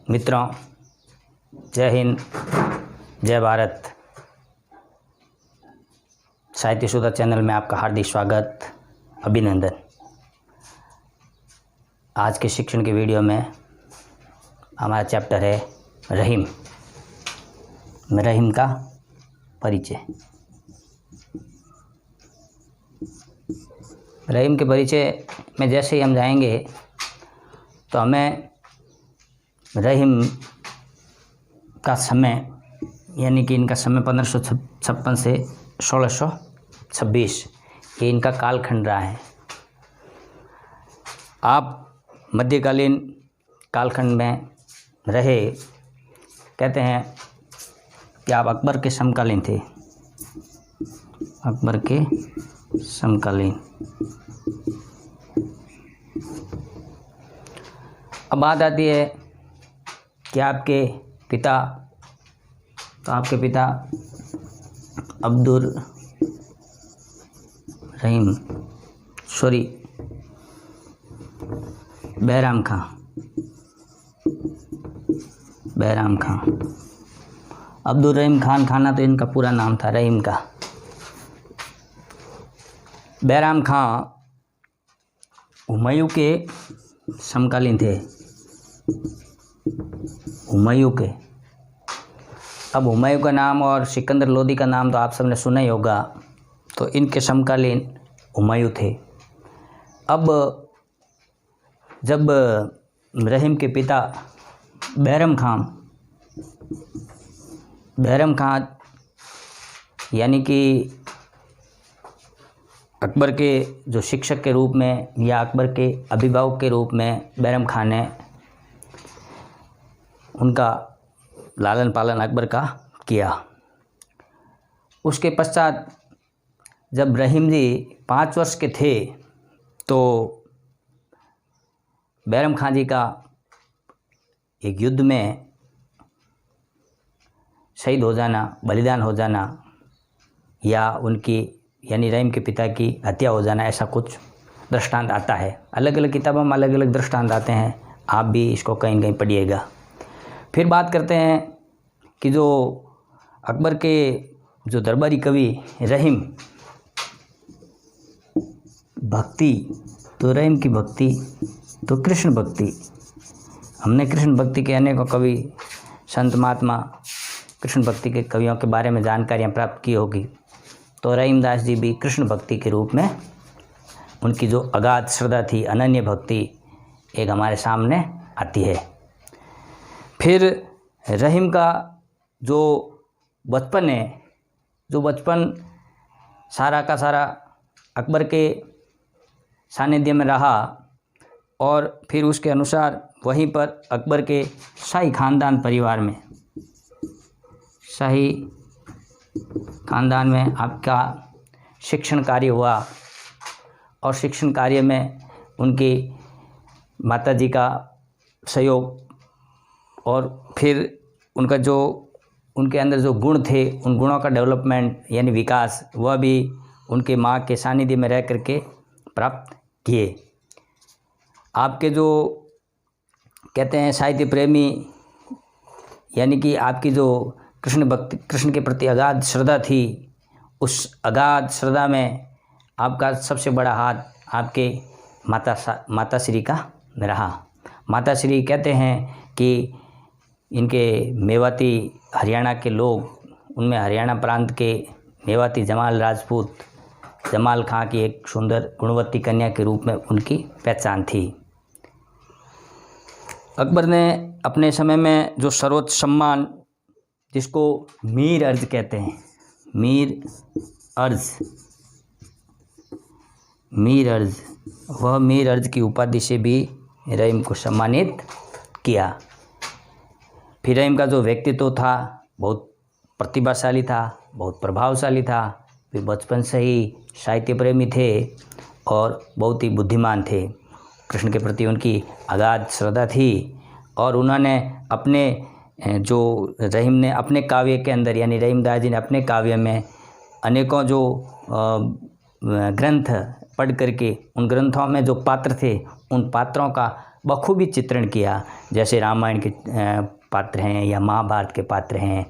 मित्रों, जय हिंद, जय भारत। साहित्य सुधा चैनल में आपका हार्दिक स्वागत, अभिनंदन। आज के शिक्षण के वीडियो में हमारा चैप्टर है रहीम। रहीम का परिचय। रहीम के परिचय में जैसे ही हम जाएंगे तो हमें रहीम का समय यानी कि इनका समय 1556 से 1626 ये इनका कालखंड रहा है। आप मध्यकालीन कालखंड में रहे, कहते हैं कि आप अकबर के समकालीन थे। अकबर के समकालीन। अब बात आती है कि आपके पिता अब्दुल रहीम बैराम खां। अब्दुल रहीम खान खाना तो इनका पूरा नाम था रहीम का। बैराम खां हुमायूं के समकालीन थे। हुमायूं के। अब हुमायूं का नाम और सिकंदर लोदी का नाम तो आप सबने सुना ही होगा, तो इनके समकालीन हुमायूं थे। अब जब रहीम के पिता बैराम खां यानी कि अकबर के जो शिक्षक के रूप में या अकबर के अभिभावक के रूप में बैराम खां ने उनका लालन पालन अकबर का किया। उसके पश्चात जब रहीम जी 5 वर्ष के थे तो बैराम खां जी का एक युद्ध में शहीद हो जाना, बलिदान हो जाना, या उनकी यानी रहीम के पिता की हत्या हो जाना, ऐसा कुछ दृष्टांत आता है। अलग अलग किताबों में अलग अलग दृष्टांत आते हैं, आप भी इसको कहीं न कहीं पढ़िएगा। फिर बात करते हैं कि जो अकबर के जो दरबारी कवि रहीम, भक्ति तो रहीम की भक्ति तो कृष्ण भक्ति। हमने कृष्ण भक्ति के अनेकों कवि, संत महात्मा कृष्ण भक्ति के कवियों के बारे में जानकारियाँ प्राप्त की होगी। तो रहीमदास जी भी कृष्ण भक्ति के रूप में उनकी जो अगाध श्रद्धा थी, अनन्य भक्ति, एक हमारे सामने आती है। फिर रहीम का जो बचपन है, जो बचपन सारा का सारा अकबर के सानिध्य में रहा और फिर उसके अनुसार वहीं पर अकबर के शाही खानदान परिवार में, शाही खानदान में आपका शिक्षण कार्य हुआ। और शिक्षण कार्य में उनकी माताजी का सहयोग और फिर उनका जो उनके अंदर जो गुण थे, उन गुणों का डेवलपमेंट यानी विकास, वह भी उनके माँ के सानिध्य में रह करके प्राप्त किए। आपके जो कहते हैं साहित्य प्रेमी, यानी कि आपकी जो कृष्ण के प्रति अगाध श्रद्धा थी, उस अगाध श्रद्धा में आपका सबसे बड़ा हाथ आपके माताश्री का रहा। माताश्री कहते हैं कि इनके मेवाती हरियाणा के लोग, उनमें हरियाणा प्रांत के मेवाती जमाल खां की एक सुंदर गुणवती कन्या के रूप में उनकी पहचान थी। अकबर ने अपने समय में जो सर्वोच्च सम्मान, जिसको मीर अर्ज कहते हैं, वह मीर अर्ज की उपाधि से भी रहीम को सम्मानित किया। फिर रहीम का जो व्यक्तित्व था बहुत प्रतिभाशाली था, बहुत प्रभावशाली था। वे बचपन से ही साहित्य प्रेमी थे और बहुत ही बुद्धिमान थे। कृष्ण के प्रति उनकी अगाध श्रद्धा थी और उन्होंने अपने जो रहीम ने अपने काव्य के अंदर, यानी रहीमदास जी ने अपने काव्य में अनेकों जो ग्रंथ पढ़ करके, उन ग्रंथों में जो पात्र थे, उन पात्रों का बखूबी चित्रण किया। जैसे रामायण के पात्र हैं या महाभारत के पात्र हैं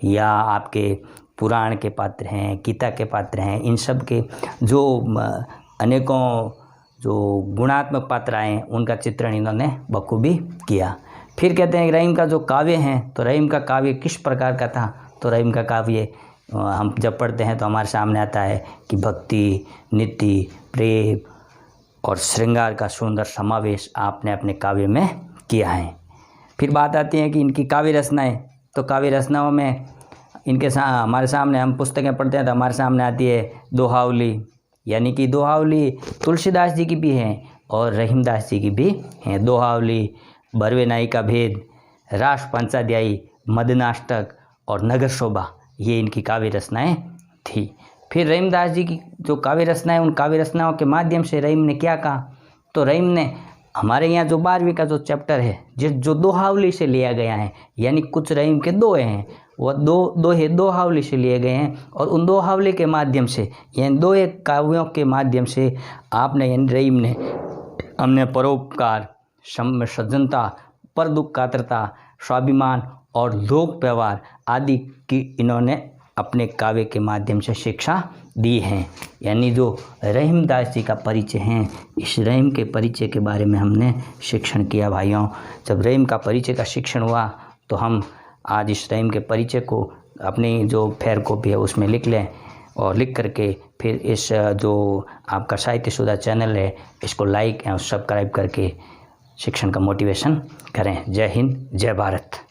या आपके पुराण के पात्र हैं, गीता के पात्र हैं, इन सब के जो अनेकों जो गुणात्मक पात्र आए हैं उनका चित्रण इन्होंने बखूबी किया। फिर कहते हैं रहीम का जो काव्य हैं, तो रहीम का काव्य किस प्रकार का था। तो रहीम का काव्य हम जब पढ़ते हैं तो हमारे सामने आता है कि भक्ति, नीति, प्रेम और श्रृंगार का सुंदर समावेश आपने अपने काव्य में किया है। फिर बात आती है कि इनकी काव्य रचनाएँ, तो काव्य रचनाओं में इनके हमारे सामने हम पुस्तकें पढ़ते हैं तो हमारे सामने आती है दोहावली, यानी कि दोहावली तुलसीदास जी की भी हैं और रहीमदास जी की भी हैं। दोहावली, बरवे नाई का भेद, रास पंचाध्यायी, मदनाष्टक और नगर शोभा, ये इनकी काव्य रचनाएँ थी। फिर रहीमदास जी की जो काव्य रचनाएँ, उन काव्य रचनाओं के माध्यम से रहीम ने क्या कहा। तो रहीम ने हमारे यहाँ जो 12वीं का जो चैप्टर है जो दोहावली से लिया गया है, यानी कुछ रहीम के दोहे हैं, वह दोहावली से लिए गए हैं और उन दोहावली के माध्यम से यानी दोहे काव्यों के माध्यम से आपने यानी रहीम ने हमने परोपकार, सज्जनता, पर दुख कातरता, स्वाभिमान और लोक व्यवहार आदि की इन्होंने अपने काव्य के माध्यम से शिक्षा दी है। यानी जो रहीमदास जी का परिचय है, इस रहीम के परिचय के बारे में हमने शिक्षण किया भाइयों। जब रहीम का परिचय का शिक्षण हुआ तो हम आज इस रहीम के परिचय को अपनी जो फेयर कॉपी है उसमें लिख लें और लिख करके फिर इस जो आपका साहित्य सुधा चैनल है इसको लाइक और सब्सक्राइब करके शिक्षण का मोटिवेशन करें। जय हिंद, जय भारत।